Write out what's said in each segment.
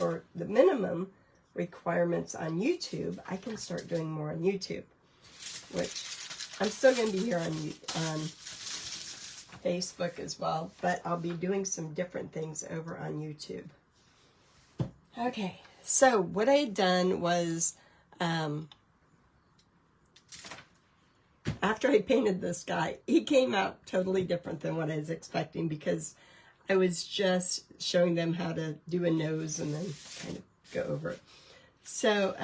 or the minimum requirements on YouTube, I can start doing more on YouTube, which I'm still going to be here on Facebook as well, but I'll be doing some different things over on YouTube. Okay, so what I had done was, after I painted this guy, he came out totally different than what I was expecting, because I was just showing them how to do a nose and then kind of go over it. So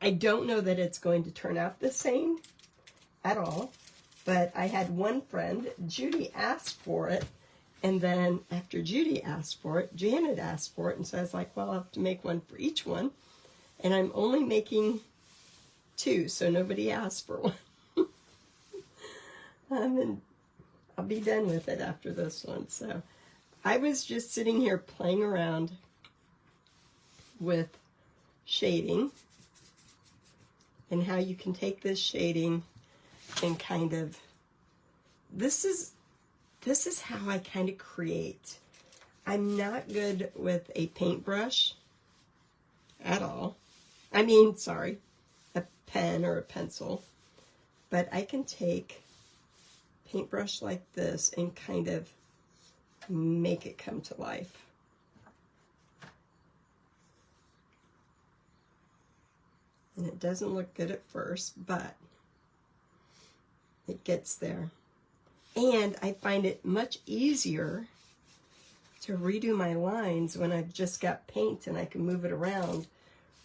I don't know that it's going to turn out the same at all, but I had one friend, Judy, asked for it, and then after Judy asked for it, Janet asked for it, and so I was like, well, I'll have to make one for each one, and I'm only making 2, so nobody asked for one. And I'll be done with it after this one. So I was just sitting here playing around with shading and how you can take this shading and kind of, this is how I kind of create. I'm not good with a paintbrush at all. I mean, sorry, a pen or a pencil, but I can take paintbrush like this and kind of make it come to life. And it doesn't look good at first, but it gets there. And I find it much easier to redo my lines when I've just got paint and I can move it around,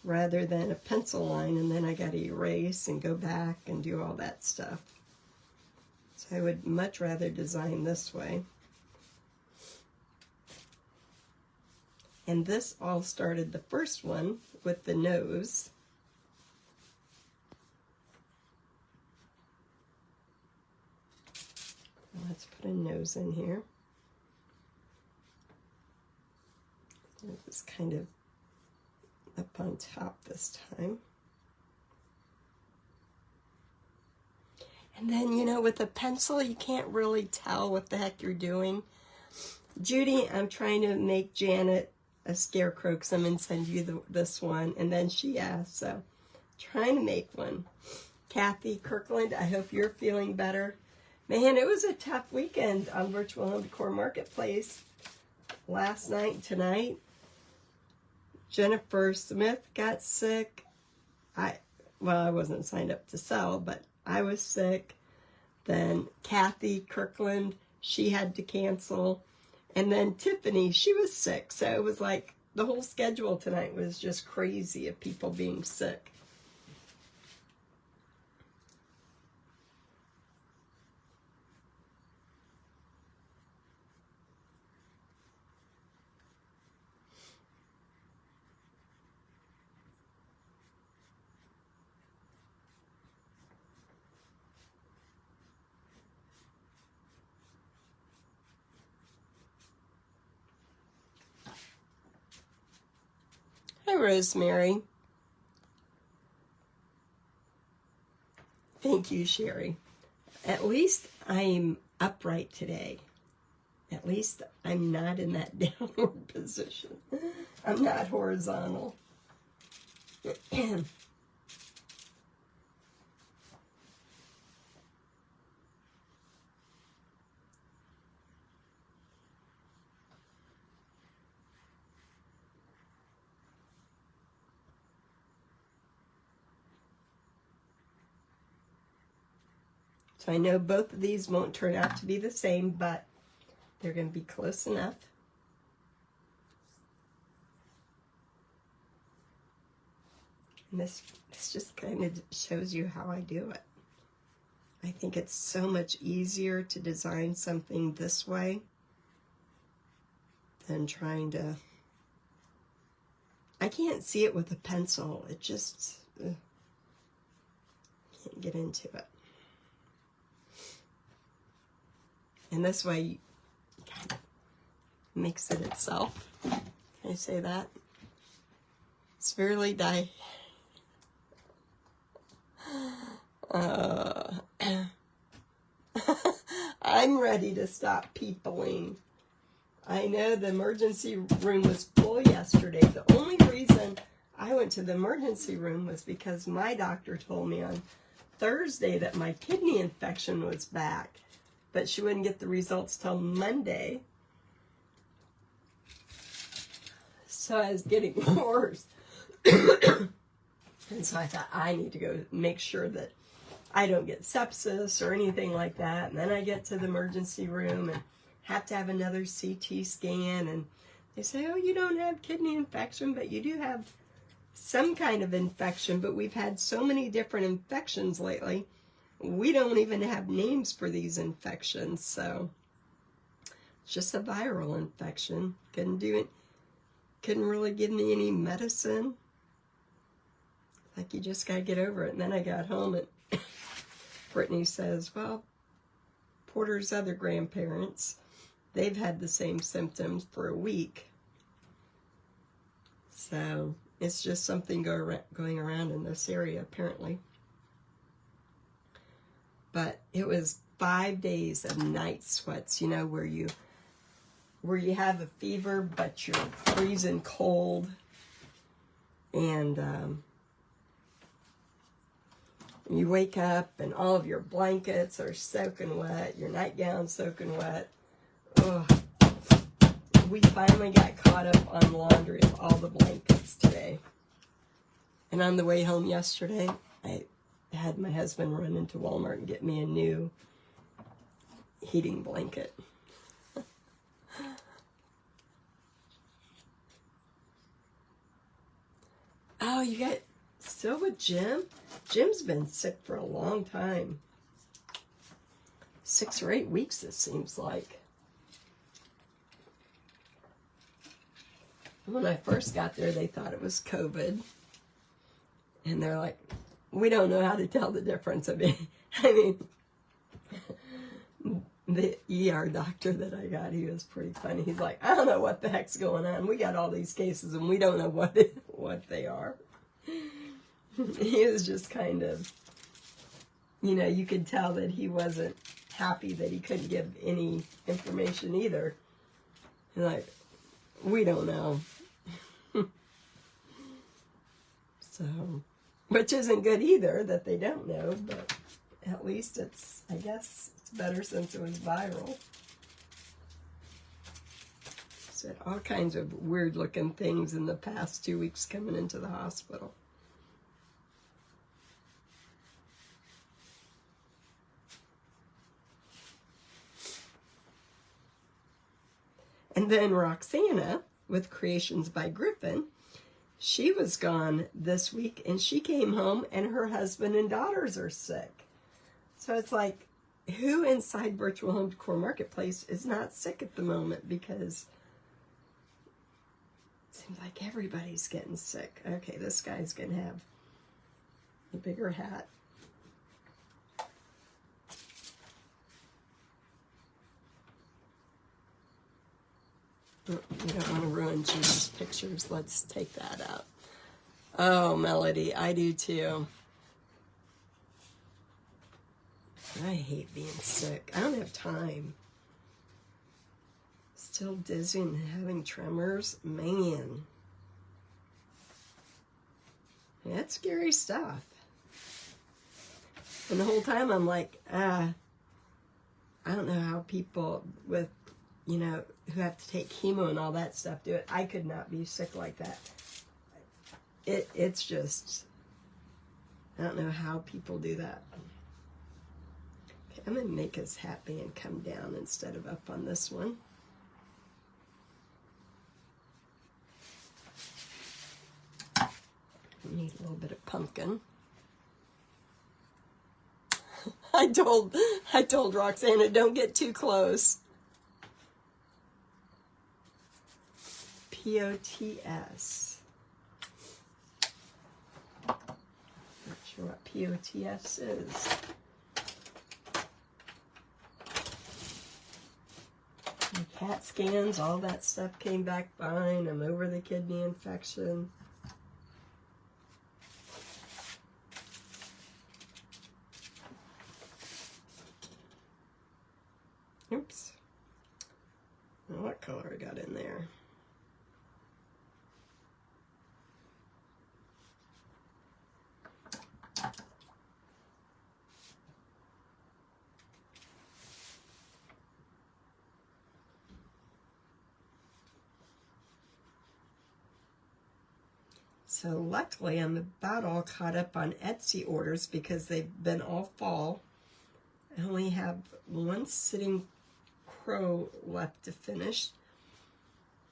rather than a pencil line and then I got to erase and go back and do all that stuff. So I would much rather design this way. And this all started, the first one, with the nose. Let's put a nose in here. It's kind of up on top this time. And then, you know, with a pencil, you can't really tell what the heck you're doing. Judy, I'm trying to make Janet a scarecrow because I'm going to send you this one. And then she asked, so trying to make one. Kathy Kirkland, I hope you're feeling better. Man, it was a tough weekend on Virtual Home Decor Marketplace. Last night and tonight, Jennifer Smith got sick. I wasn't signed up to sell, but I was sick. Then Kathy Kirkland, she had to cancel. And then Tiffany, she was sick. So it was like the whole schedule tonight was just crazy of people being sick. Hi, Rosemary. Thank you, Sherry. At least I'm upright today. At least I'm not in that downward position. I'm not horizontal. So I know both of these won't turn out to be the same, but they're going to be close enough. And this just kind of shows you how I do it. I think it's so much easier to design something this way than trying to... I can't see it with a pencil. It just... can't get into it. And this way, you kind of mix it itself. Can I say that? Severely die. I'm ready to stop peopling. I know the emergency room was full yesterday. The only reason I went to the emergency room was because my doctor told me on Thursday that my kidney infection was back, but she wouldn't get the results till Monday. So I was getting worse. And so I thought, I need to go make sure that I don't get sepsis or anything like that. And then I get to the emergency room and have to have another CT scan. And they say, oh, you don't have kidney infection, but you do have some kind of infection. But we've had so many different infections lately, we don't even have names for these infections. So it's just a viral infection. Couldn't do it. Couldn't really give me any medicine. Like, you just got to get over it. And then I got home and Brittany says, well, Porter's other grandparents, they've had the same symptoms for a week. So it's just something going around in this area, apparently. But it was 5 days of night sweats, you know, where you have a fever, but you're freezing cold. And you wake up and all of your blankets are soaking wet, your nightgown's soaking wet. Ugh. We finally got caught up on laundry of all the blankets today. And on the way home yesterday, I had my husband run into Walmart and get me a new heating blanket. Oh, you got still with Jim? Jim's been sick for a long time. 6 or 8 weeks, it seems like. When I first got there, they thought it was COVID. And they're like, we don't know how to tell the difference. I mean, the ER doctor that I got, he was pretty funny. He's like, I don't know what the heck's going on. We got all these cases and we don't know what they are. He was just kind of, you know, you could tell that he wasn't happy that he couldn't give any information either. And like, we don't know. So, which isn't good either that they don't know, but at least it's, I guess, it's better since it was viral. Said all kinds of weird looking things in the past 2 weeks coming into the hospital. And then Roxana, with Creations by Griffin, she was gone this week, and she came home, and her husband and daughters are sick. So it's like, who inside Virtual Home Decor Marketplace is not sick at the moment? Because it seems like everybody's getting sick. Okay, this guy's going to have a bigger hat. We don't want to ruin Judy's pictures. Let's take that out. Oh, Melody, I do too. I hate being sick. I don't have time. Still dizzy and having tremors. Man. That's scary stuff. And the whole time I'm like, I don't know how people with, you know, who have to take chemo and all that stuff do it. I could not be sick like that. It's just, I don't know how people do that. Okay, I'm going to make his hat band come down instead of up on this one. Need a little bit of pumpkin. I told Roxana, don't get too close. POTS. Not sure what POTS is. My CAT scans, all that stuff came back fine. I'm over the kidney infection. Oops. What color I got in there? So luckily I'm about all caught up on Etsy orders because they've been all fall. I only have one sitting crow left to finish.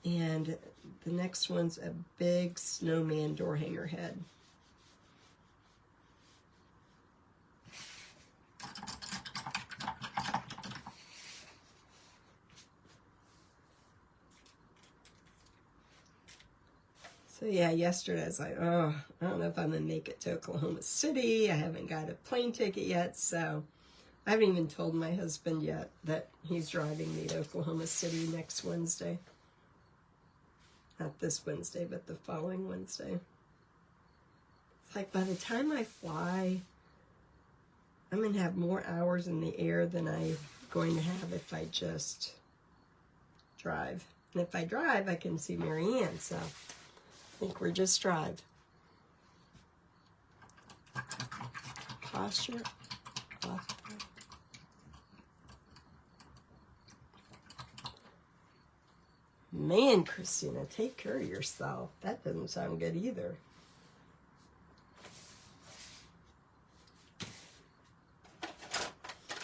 And the next one's a big snowman door hanger head. So yeah, yesterday I was like, oh, I don't know if I'm going to make it to Oklahoma City. I haven't got a plane ticket yet, so I haven't even told my husband yet that he's driving me to Oklahoma City next Wednesday. Not this Wednesday, but the following Wednesday. It's like by the time I fly, I'm going to have more hours in the air than I'm going to have if I just drive. And if I drive, I can see Marianne, so I think we're just drive. Posture. Man, Christina, take care of yourself. That doesn't sound good either.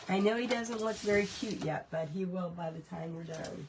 I know he doesn't look very cute yet, but he will by the time we're done.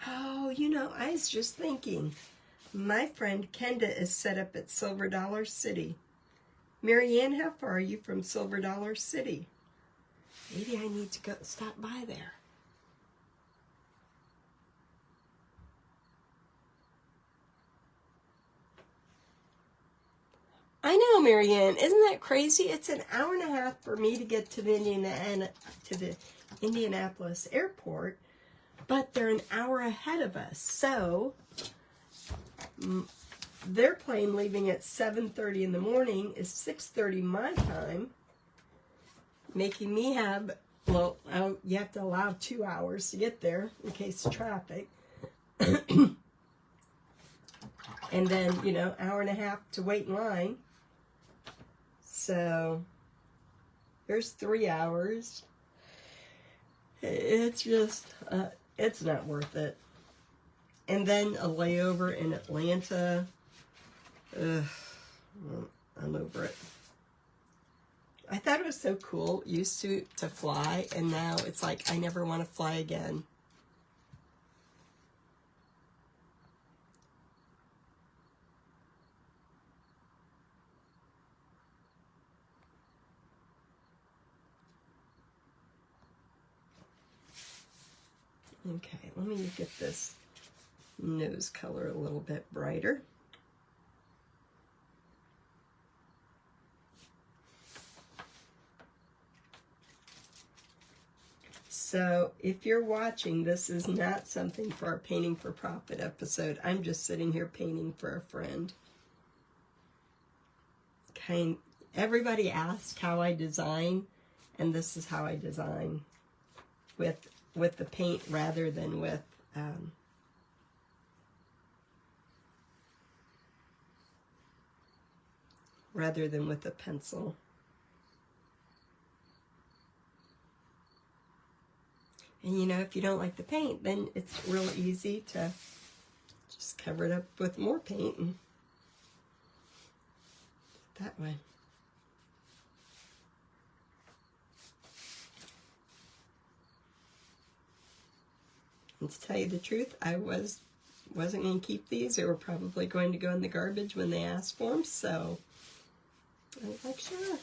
Oh, you know, I was just thinking, my friend Kenda is set up at Silver Dollar City. Marianne, how far are you from Silver Dollar City? Maybe I need to go stop by there. I know, Marianne. Isn't that crazy? It's an hour and a half for me to get to the Indianapolis airport, but they're an hour ahead of us. So their plane leaving at 7:30 in the morning is 6:30 my time, making me have, well, you have to allow 2 hours to get there in case of traffic. And then, you know, hour and a half to wait in line. So there's 3 hours. It's just, it's not worth it. And then a layover in Atlanta. Ugh, I'm over it. I thought it was so cool, used to fly, and now it's like I never want to fly again. Okay, let me get this nose color a little bit brighter. So if you're watching, this is not something for our Painting for Profit episode. I'm just sitting here painting for a friend. Everybody asks how I design, and this is how I design with the paint rather than with rather than with a pencil. And you know, if you don't like the paint, then it's real easy to just cover it up with more paint and that way. And to tell you the truth, I wasn't going to keep these. They were probably going to go in the garbage when they asked for them, so I was like, sure.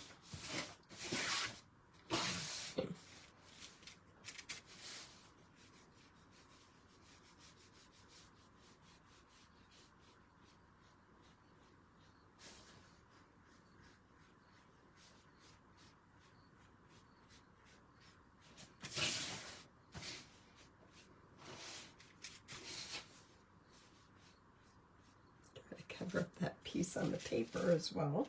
Cover up that piece on the paper as well.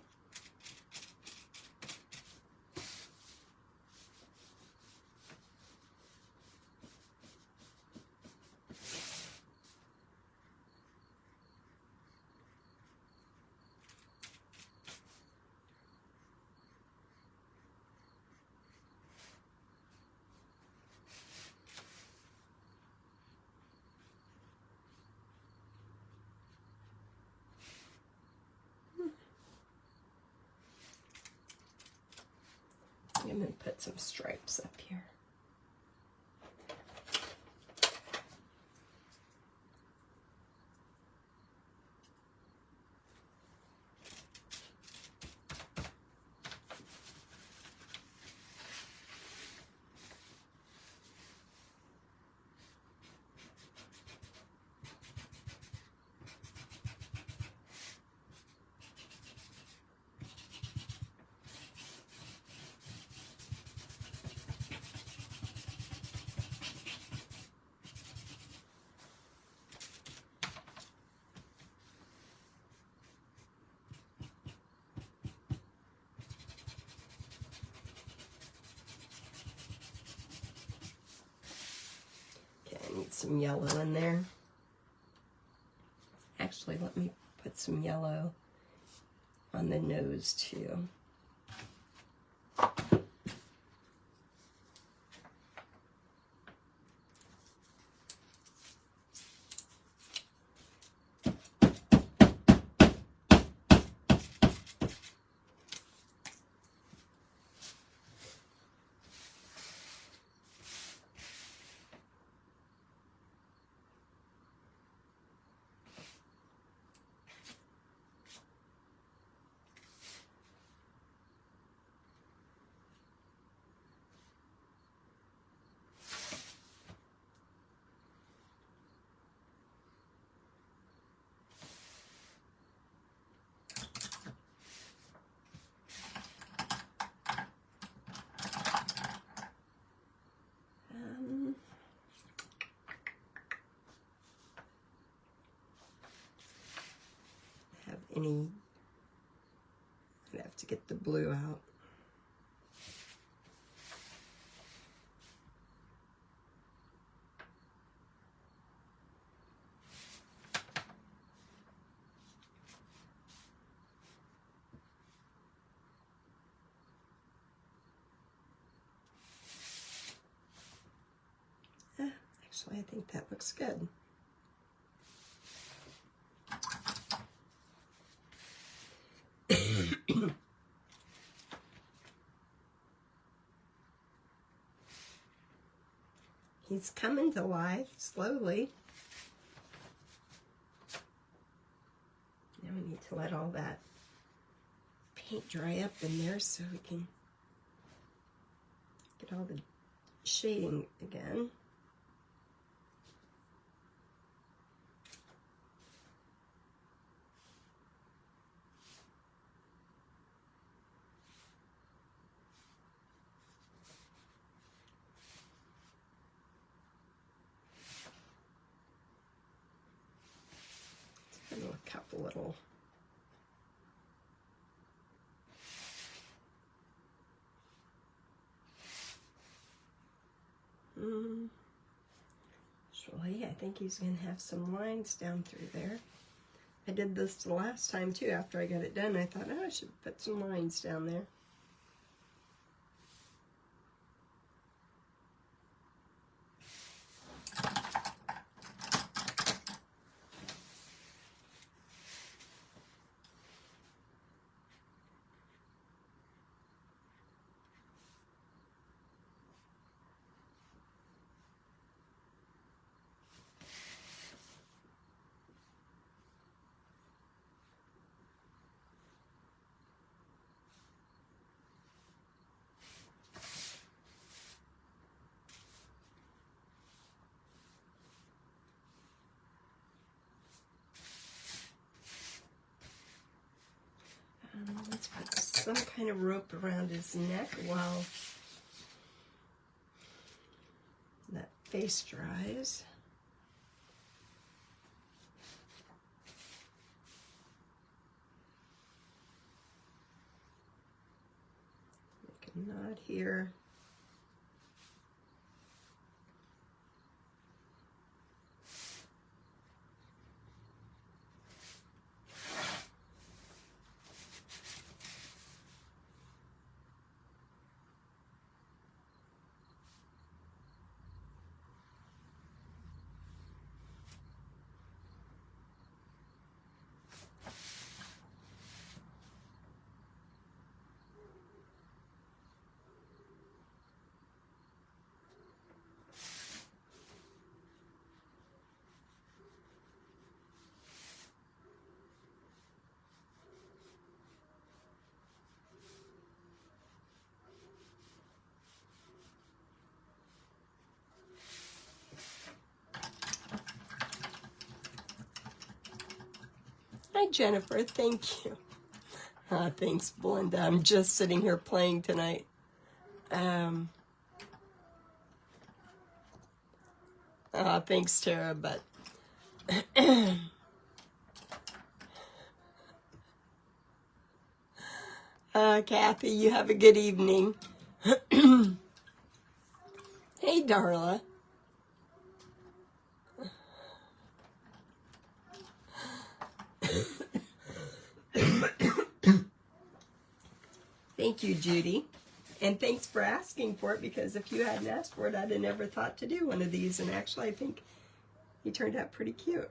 I'm going to put some stripes up here. Need some yellow in there. Actually, let me put some yellow on the nose too. I have to get the blue out. Actually, I think that looks good. He's coming to life slowly. Now we need to let all that paint dry up in there so we can get all the shading again. A couple little Surely, I think he's going to have some lines down through there. I did this the last time too after I got it done. I thought, oh, I should put some lines down there. Let's put some kind of rope around his neck while that face dries. Make a knot here. Hi, Jennifer. Thank you. Thanks, Belinda. I'm just sitting here playing tonight. Thanks, Tara, but Kathy, you have a good evening. Hey, Darla. Thank you, Judy. And thanks for asking for it, because if you hadn't asked for it, I'd have never thought to do one of these. And actually, I think he turned out pretty cute.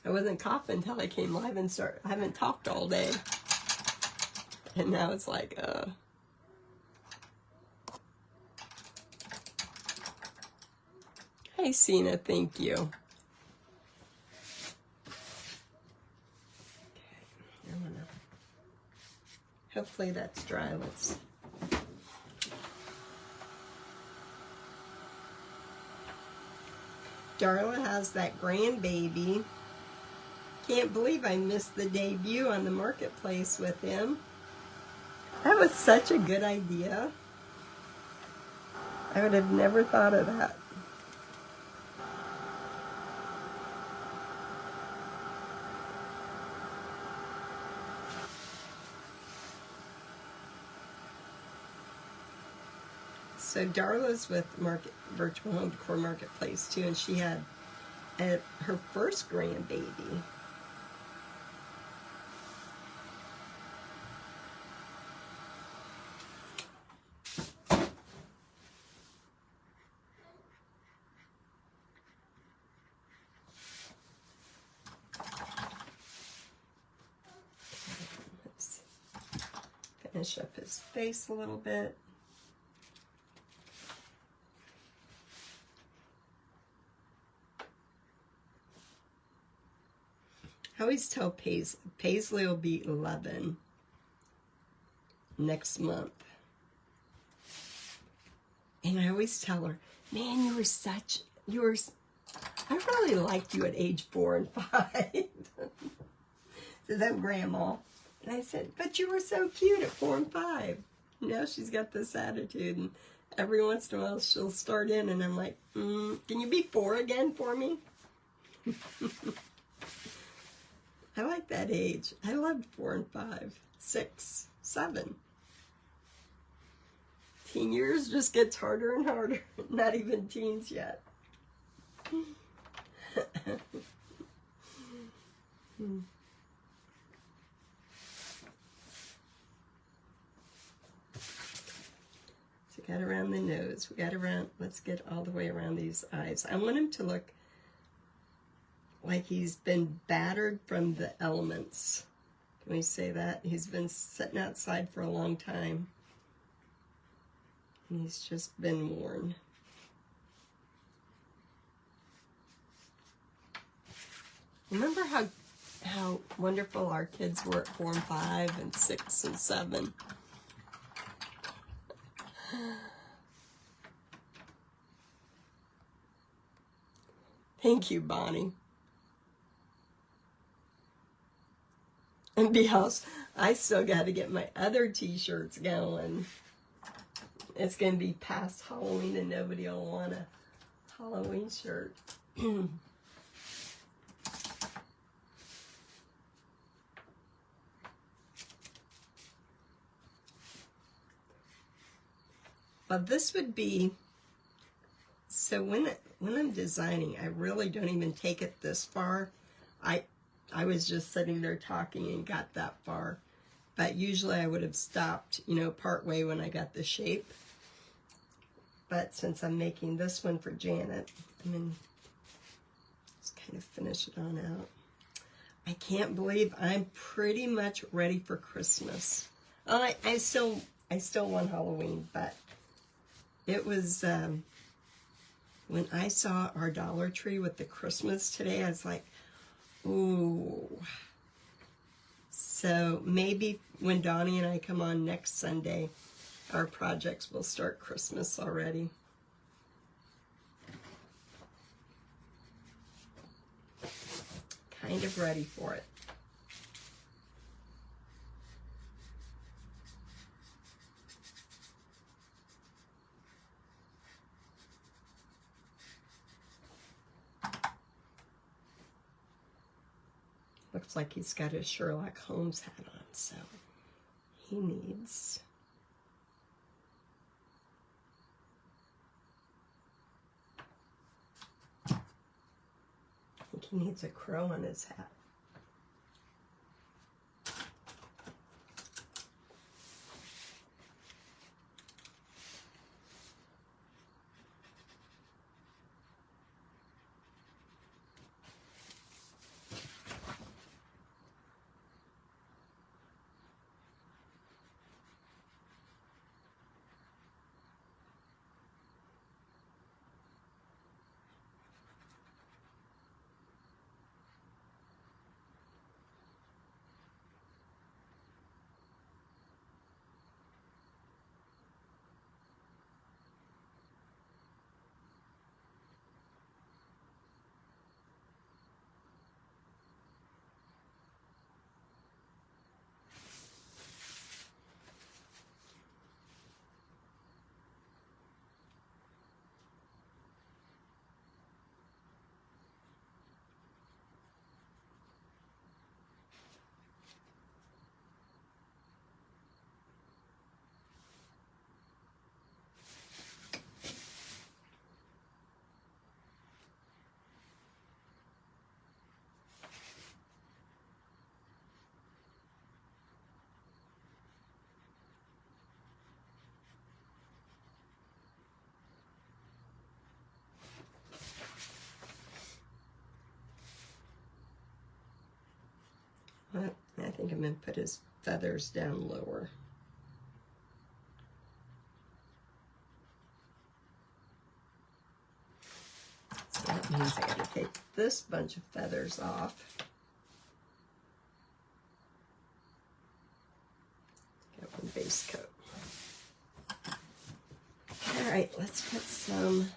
I wasn't coughing until I came live and I haven't talked all day. And now it's like, Hi, Sina, thank you. Okay, hopefully that's dry. Let's. Darla has that grandbaby. Can't believe I missed the debut on the marketplace with him. That was such a good idea. I would have never thought of that. So Darla's with Virtual Home Decor Marketplace too, and she had her first grandbaby. Let's finish up his face a little bit. I always tell Paisley will be 11 next month. And I always tell her, man, I really liked you at age 4 and 5. Says, I'm grandma. And I said, but you were so cute at 4 and 5. Now she's got this attitude. And Every once in a while she'll start in and I'm like, can you be 4 again for me? I like that age. I loved 4 and 5, 6, 7. Teen years just gets harder and harder. Not even teens yet. So we got around the nose. We got around, let's get all the way around these eyes. I want him to look like he's been battered from the elements. Can we say that? He's been sitting outside for a long time. And he's just been worn. Remember how wonderful our kids were at 4 and 5 and 6 and 7? Thank you, Bonnie. And because I still got to get my other t-shirts going. It's going to be past Halloween and nobody will want a Halloween shirt. Well, this would be, so when I'm designing, I really don't even take it this far. I was just sitting there talking and got that far. But usually I would have stopped, part way when I got the shape. But since I'm making this one for Janet, I'm going to just kind of finish it on out. I can't believe I'm pretty much ready for Christmas. I still want Halloween, but it was, when I saw our Dollar Tree with the Christmas today, I was like, ooh. So maybe when Donnie and I come on next Sunday, our projects will start Christmas already. Kind of ready for it. Looks like he's got his Sherlock Holmes hat on, so he needs... I think he needs a crow on his hat. But I think I'm going to put his feathers down lower. So that means I got to take this bunch of feathers off. Got one base coat. All right, let's put some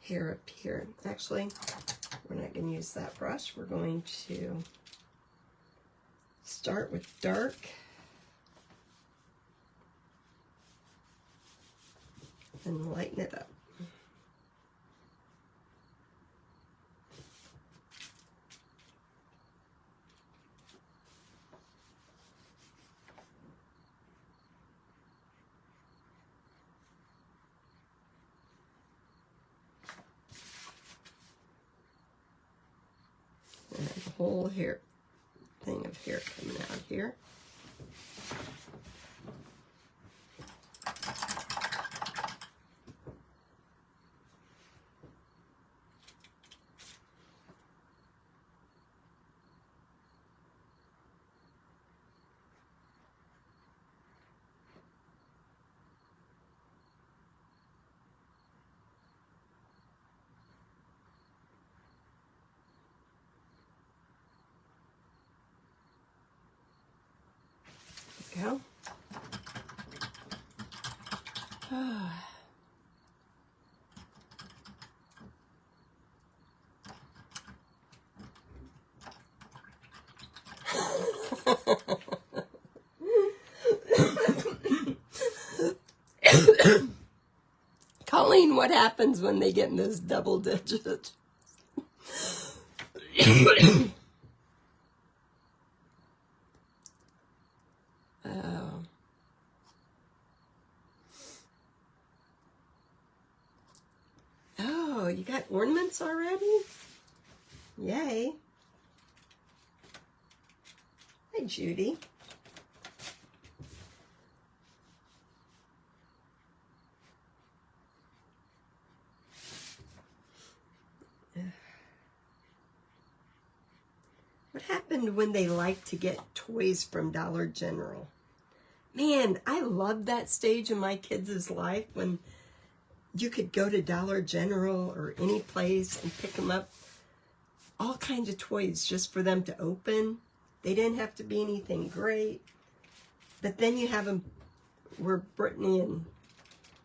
hair up here. Actually, we're not going to use that brush. We're going to start with dark. and lighten it up. And a whole hair thing of hair coming out here. Go. Colleen, what happens when they get in those double digits? Oh. Oh, you got ornaments already? Yay. Hi, Judy. What happened when they liked to get toys from Dollar General? Man, I loved that stage in my kids' life when you could go to Dollar General or any place and pick them up. All kinds of toys just for them to open. They didn't have to be anything great. But then you have them where Brittany and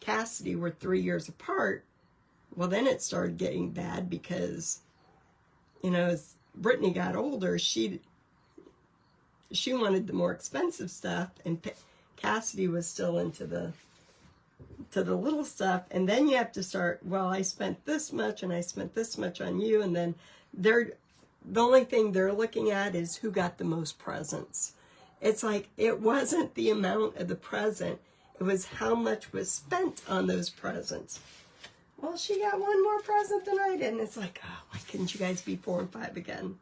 Cassidy were 3 years apart. Well, then it started getting bad because, you know, as Brittany got older, she wanted the more expensive stuff, and Cassidy was still into the little stuff. And then you have to start, well, I spent this much and I spent this much on you, and then the only thing they're looking at is who got the most presents. It's like, it wasn't the amount of the present, it was how much was spent on those presents. Well, she got one more present than I did, and it's like, oh, why couldn't you guys be 4 and 5 again?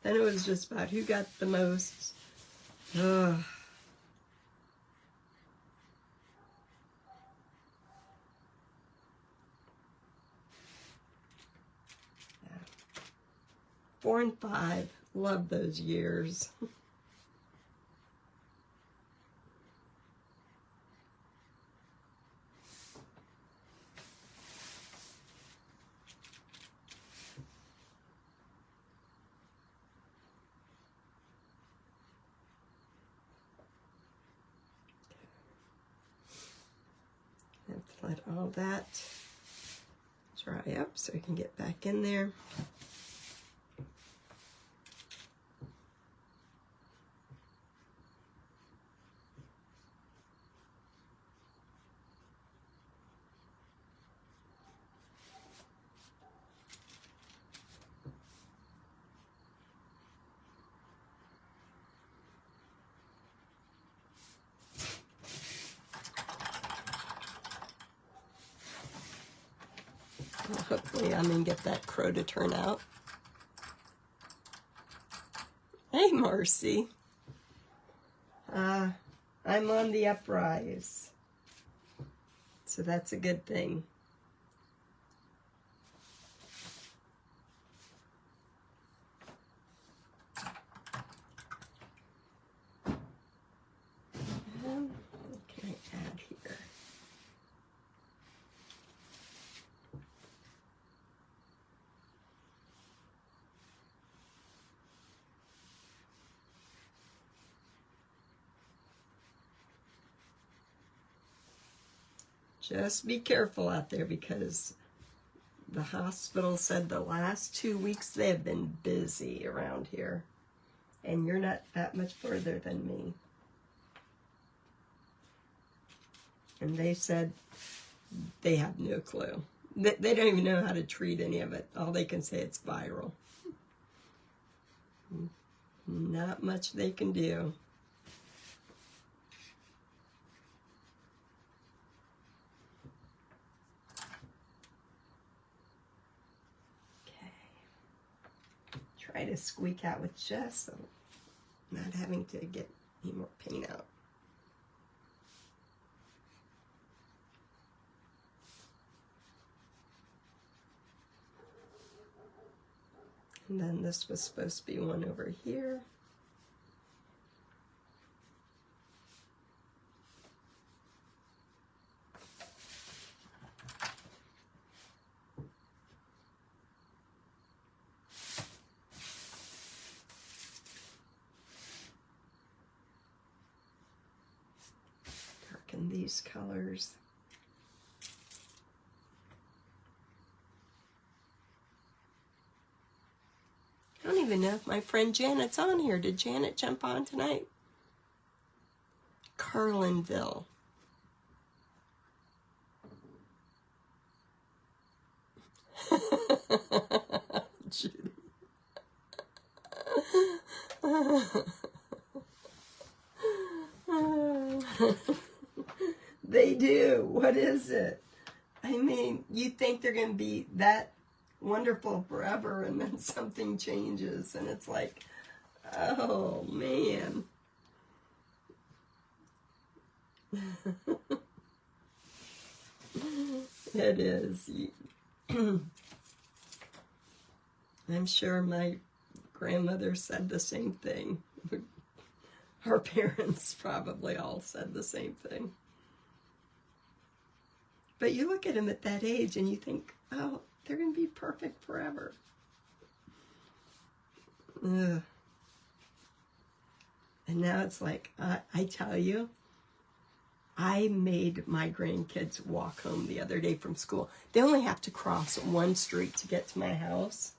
Then it was just about who got the most. Ugh. 4 and 5, love those years. Let all that dry up so we can get back in there. Hopefully I'm going to get that crow to turn out. Hey, Marcy. I'm on the uprise. So that's a good thing. What can I add here? Just be careful out there because the hospital said the last 2 weeks they have been busy around here. And you're not that much further than me. And they said they have no clue. They don't even know how to treat any of it. All they can say it's viral. Not much they can do. Okay. Try to squeak out with just so not having to get any more paint out. And then this was supposed to be one over here. Darken these colors. I don't even know if my friend Janet's on here. Did Janet jump on tonight? Carlinville. They do. What is it? I mean, you think they're going to be that wonderful forever, and then something changes, and it's like, oh, man. It is. I'm sure my grandmother said the same thing. Her parents probably all said the same thing. But you look at them at that age and you think, oh, they're going to be perfect forever. Ugh. And now it's like, I tell you, I made my grandkids walk home the other day from school. They only have to cross one street to get to my house.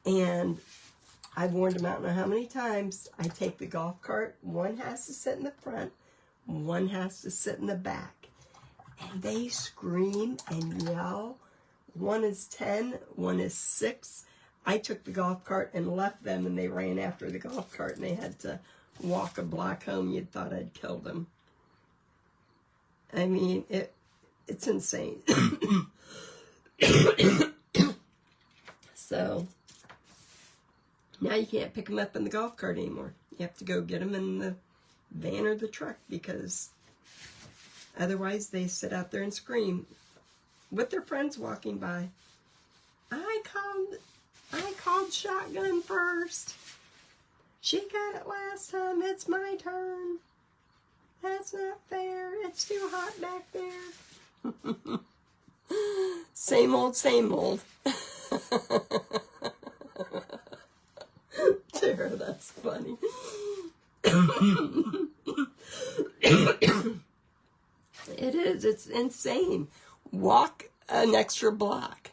And I've warned them, I don't know how many times, I take the golf cart. One has to sit in the front. One has to sit in the back. And they scream and yell. One is 10, one is 6. I took the golf cart and left them, and they ran after the golf cart, and they had to walk a block home. You'd thought I'd killed them. I mean, it's insane. So, now you can't pick them up in the golf cart anymore. You have to go get them in the van or the truck, because otherwise they sit out there and scream with their friends walking by. I called shotgun first. She got it last time. It's my turn. That's not fair. It's too hot back there. Same old, same old. Tara, that's funny. It is. It's insane. Walk an extra block.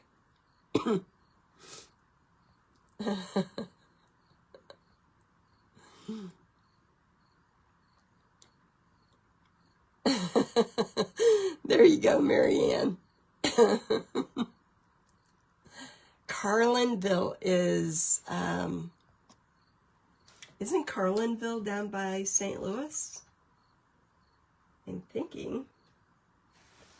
There you go, Marianne. Carlinville is, isn't Carlinville down by St. Louis? I'm thinking.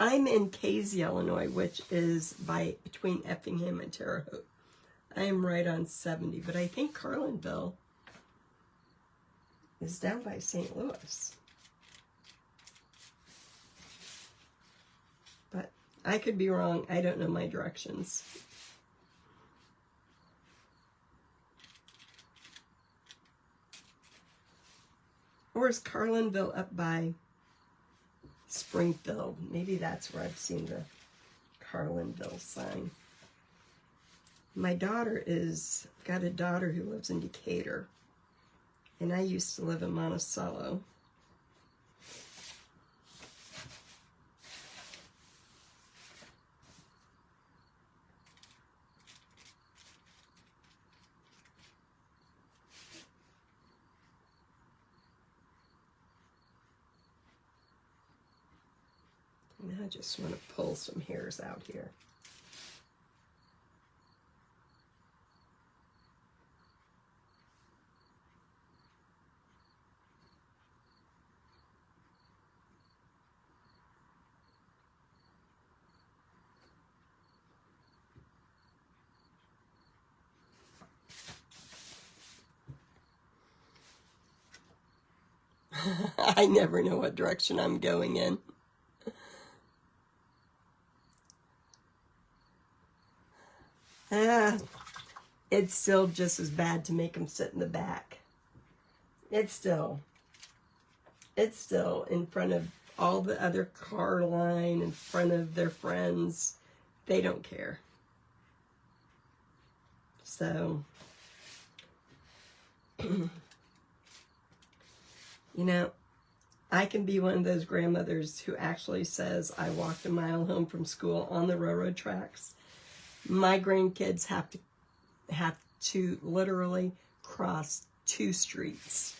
I'm in Casey, Illinois, which is between Effingham and Terre Haute. I am right on 70, but I think Carlinville is down by St. Louis. But I could be wrong. I don't know my directions. Or is Carlinville up by Springfield? Maybe that's where I've seen the Carlinville sign. My daughter got a daughter who lives in Decatur, and I used to live in Monticello. I just want to pull some hairs out here. I never know what direction I'm going in. It's still just as bad to make them sit in the back. It's still in front of all the other car line, in front of their friends. They don't care. So, you know, I can be one of those grandmothers who actually says, I walked a mile home from school on the railroad tracks. My grandkids have to literally cross 2 streets.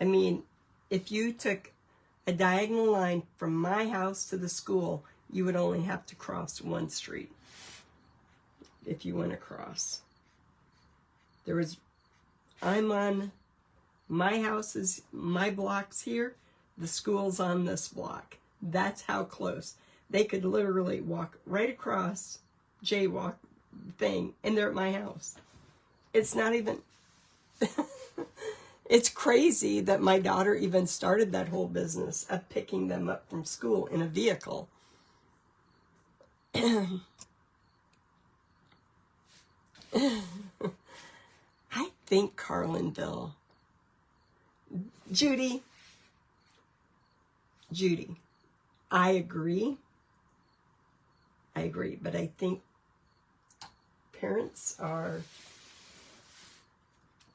I mean, if you took a diagonal line from my house to the school, you would only have to cross 1 street if you went across. I'm on, my house is, my block's here, the school's on this block. That's how close. They could literally walk right across, jaywalk thing, and they're at my house. It's not even, it's crazy that my daughter even started that whole business of picking them up from school in a vehicle. I think Carlinville. Judy, I agree, but I think parents are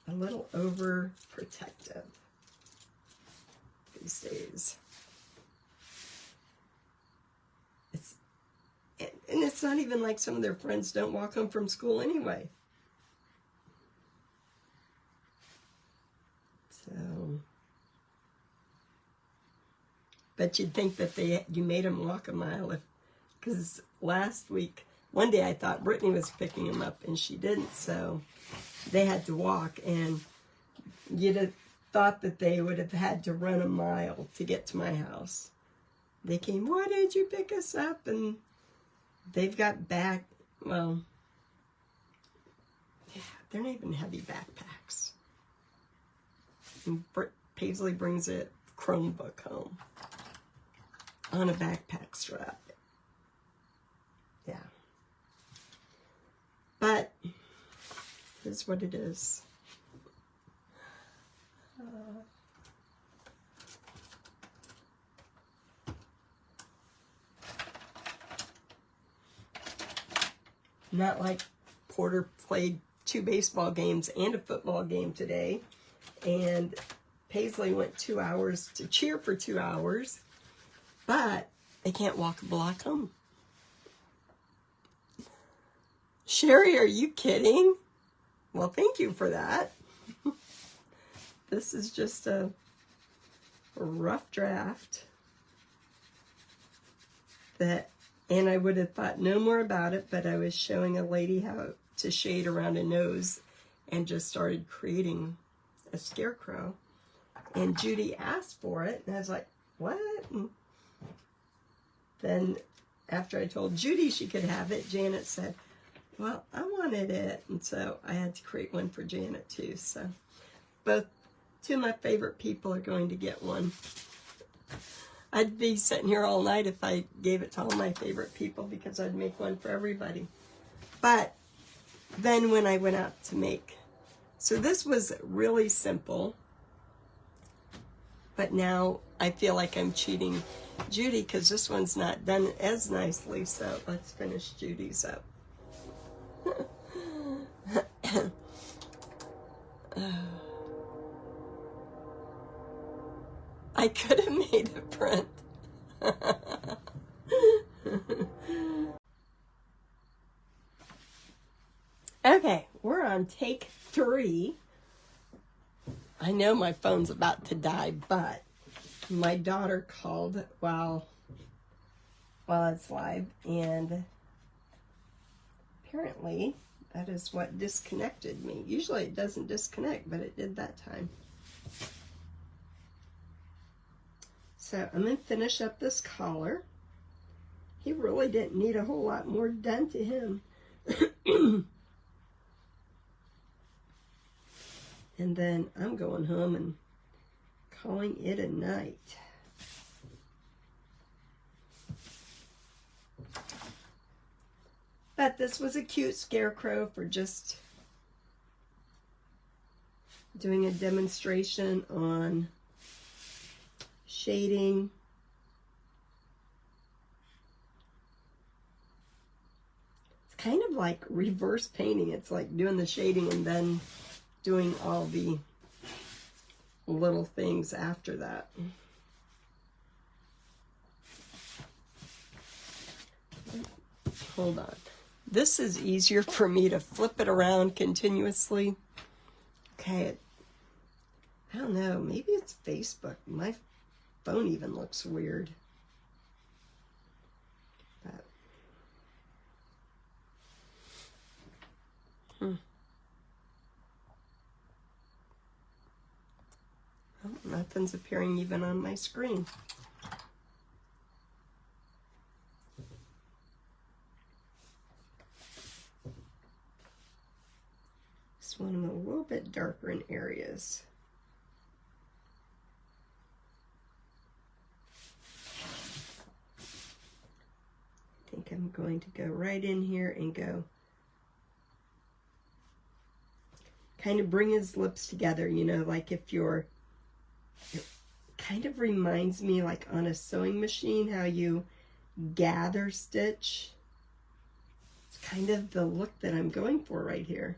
a little overprotective these days. And it's not even like some of their friends don't walk home from school anyway. So, but you'd think that you made them walk a mile, because last week, one day I thought Brittany was picking them up and she didn't, so they had to walk, and you'd have thought that they would have had to run a mile to get to my house. They came, why did you pick us up? And they've got well, yeah, they're not even heavy backpacks. And Paisley brings a Chromebook home on a backpack strap. Yeah. But it's what it is. Not like Porter played 2 baseball games and a football game today, and Paisley went 2 hours to cheer for 2 hours, but they can't walk a block home. Sherry, are you kidding? Well, thank you for that. This is just a rough draft and I would have thought no more about it, but I was showing a lady how to shade around a nose and just started creating a scarecrow. And Judy asked for it, and I was like, what? And then after I told Judy she could have it, Janet said, well, I wanted it. And so I had to create one for Janet too. So both 2 of my favorite people are going to get one. I'd be sitting here all night if I gave it to all my favorite people, because I'd make one for everybody. But then when I went out to make, so this was really simple, but now I feel like I'm cheating Judy because this one's not done as nicely. So let's finish Judy's up. I could have made a print. Okay, we're on take 3. I know my phone's about to die, but my daughter called while while it's live, and apparently that is what disconnected me. Usually it doesn't disconnect, but it did that time. So I'm going to finish up this collar. He really didn't need a whole lot more done to him. And then I'm going home and calling it a night. But this was a cute scarecrow for just doing a demonstration on shading. It's kind of like reverse painting. It's like doing the shading and then doing all the little things after that. Hold on. This is easier for me to flip it around continuously. Okay, I don't know, maybe it's Facebook. My phone even looks weird. But, oh, nothing's appearing even on my screen. Just want them a little bit darker in areas. I think I'm going to go right in here and go kind of bring his lips together, you know, like if you're, it kind of reminds me like on a sewing machine how you gather stitch. It's kind of the look that I'm going for right here,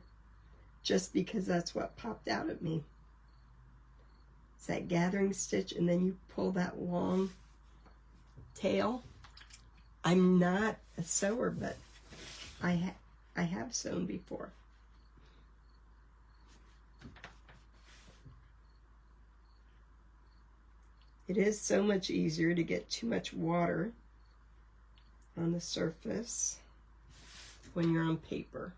just because that's what popped out at me. It's that gathering stitch, and then you pull that long tail. I'm not a sewer, but I have sewn before. It is so much easier to get too much water on the surface when you're on paper.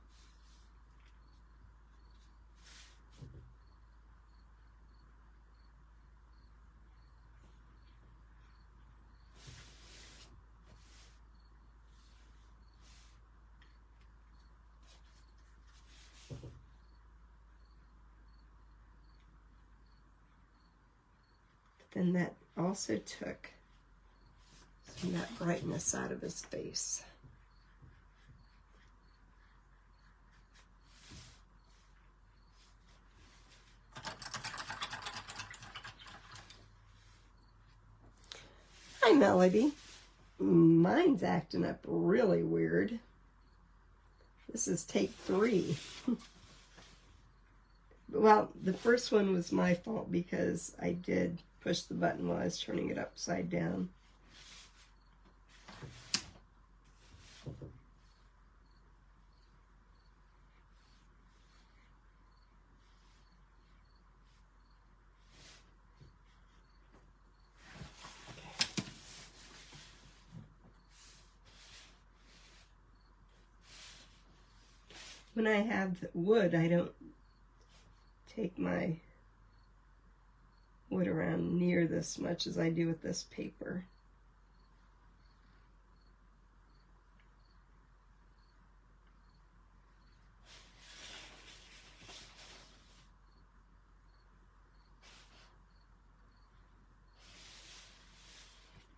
Then that also took some of that brightness out of his face. Hi, Melody. Mine's acting up really weird. This is take 3. Well, the first one was my fault because I did push the button while I was turning it upside down. When I have wood, I don't take my wood around near this much as I do with this paper.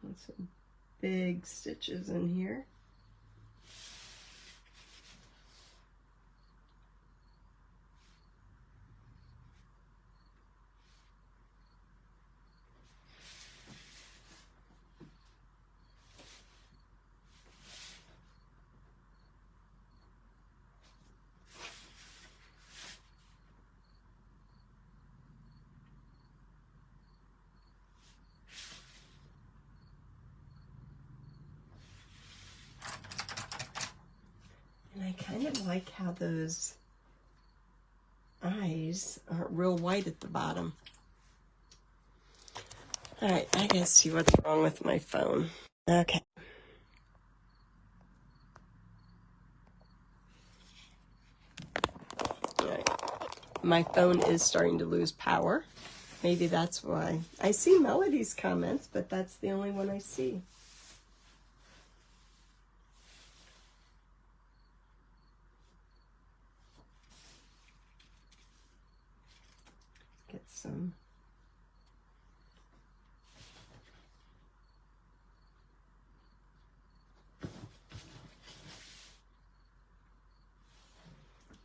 And some big stitches in here. And I kind of like how those eyes are real white at the bottom. All right, I gotta see what's wrong with my phone. Okay. my phone is starting to lose power. Maybe that's why. I see Melody's comments, but that's the only one I see. Get some.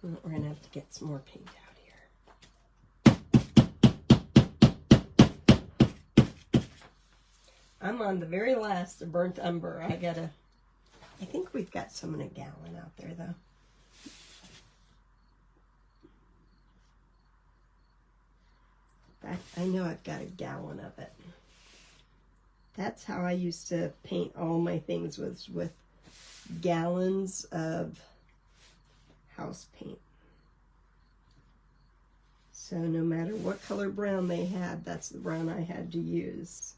We're going to have to get some more paint out here. I'm on the very last of burnt umber. I think we've got some in a gallon out there though. I know I've got a gallon of it. That's how I used to paint all my things, was with gallons of house paint. So no matter what color brown they had, that's the brown I had to use.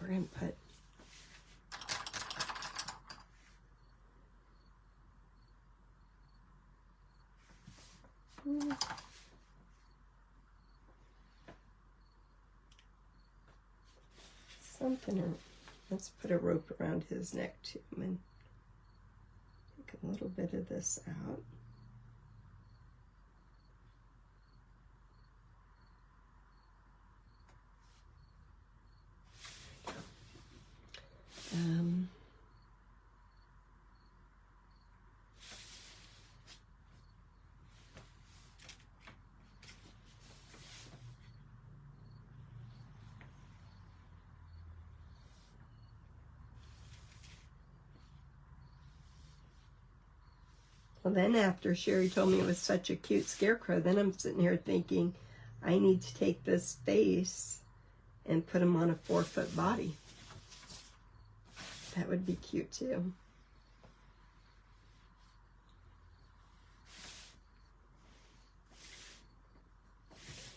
We're going to put something. Let's put a rope around his neck too and take a little bit of this out. Well, then after Sherry told me it was such a cute scarecrow, then I'm sitting here thinking I need to take this face and put him on a 4-foot body. That would be cute too.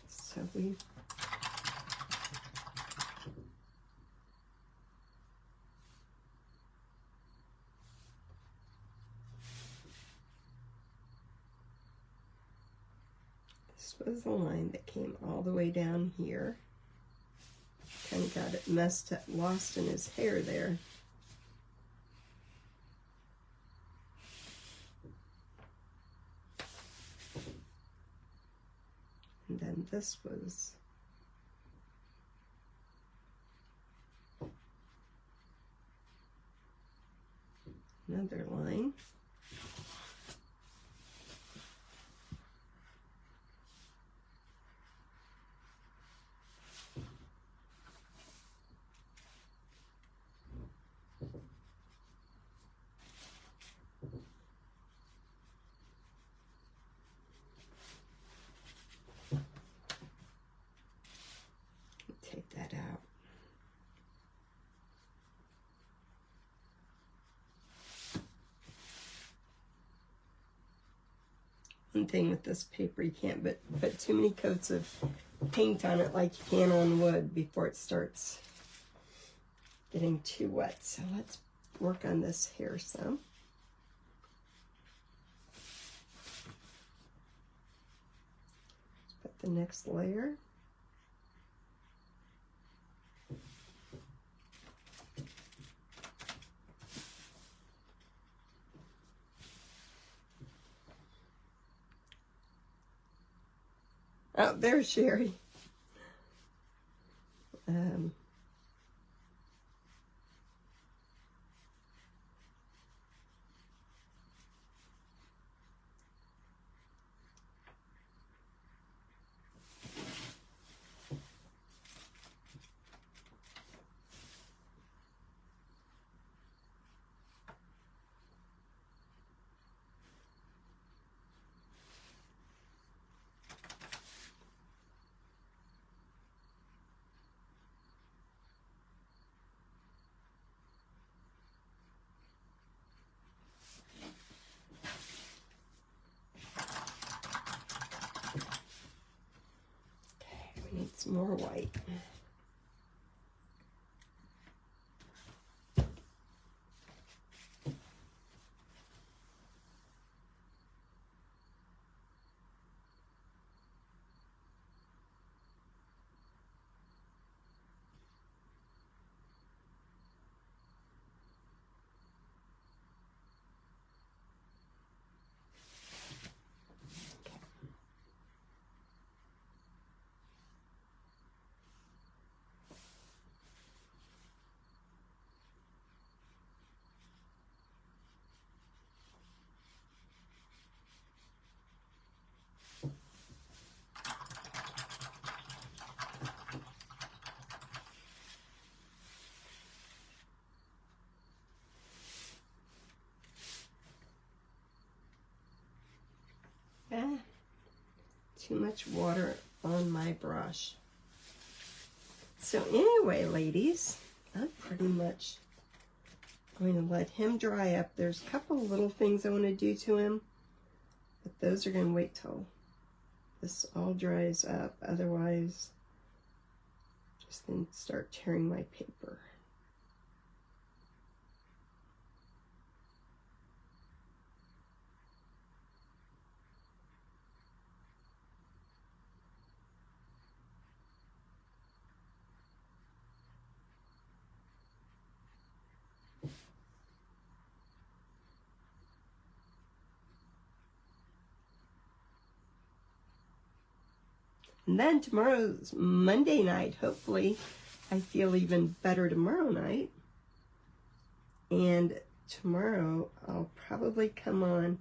So we was the line that came all the way down here. Kind of got it messed up, lost in his hair there. And then this was another line. Take that out. One thing with this paper, you can't put too many coats of paint on it like you can on wood before it starts getting too wet. So let's work on this hair some. Let's put the next layer. Oh, there's Sherry. white. Too much water on my brush. So anyway, ladies, I'm pretty much going to let him dry up. There's a couple little things I want to do to him, but those are going to wait till this all dries up. Otherwise, just then start tearing my paper. And then tomorrow's Monday night. Hopefully I feel even better tomorrow night. And tomorrow I'll probably come on,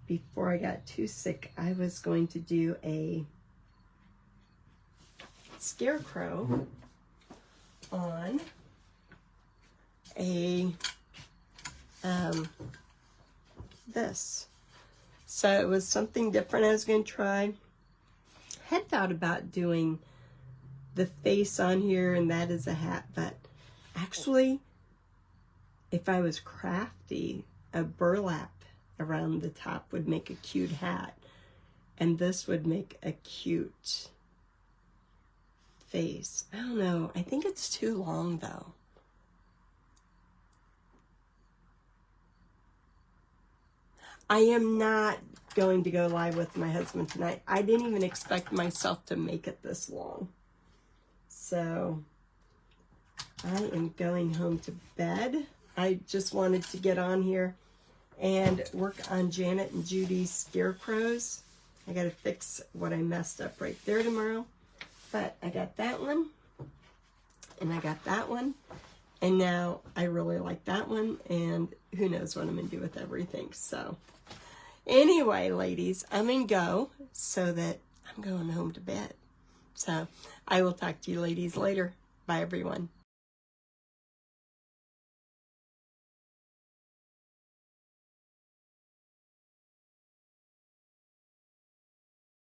before I got too sick, I was going to do a scarecrow on a this. So it was something different I was going to try. Had thought about doing the face on here, and that is a hat, but actually, if I was crafty, a burlap around the top would make a cute hat, and this would make a cute face. I don't know. I think it's too long, though. I am not going to go live with my husband tonight. I didn't even expect myself to make it this long. So I am going home to bed. I just wanted to get on here and work on Janet and Judy's scarecrows. I got to fix what I messed up right there tomorrow. But I got that one, and I got that one, and now I really like that one, and who knows what I'm going to do with everything. So anyway, ladies, I'm going to go so that I'm going home to bed. So I will talk to you ladies later. Bye, everyone.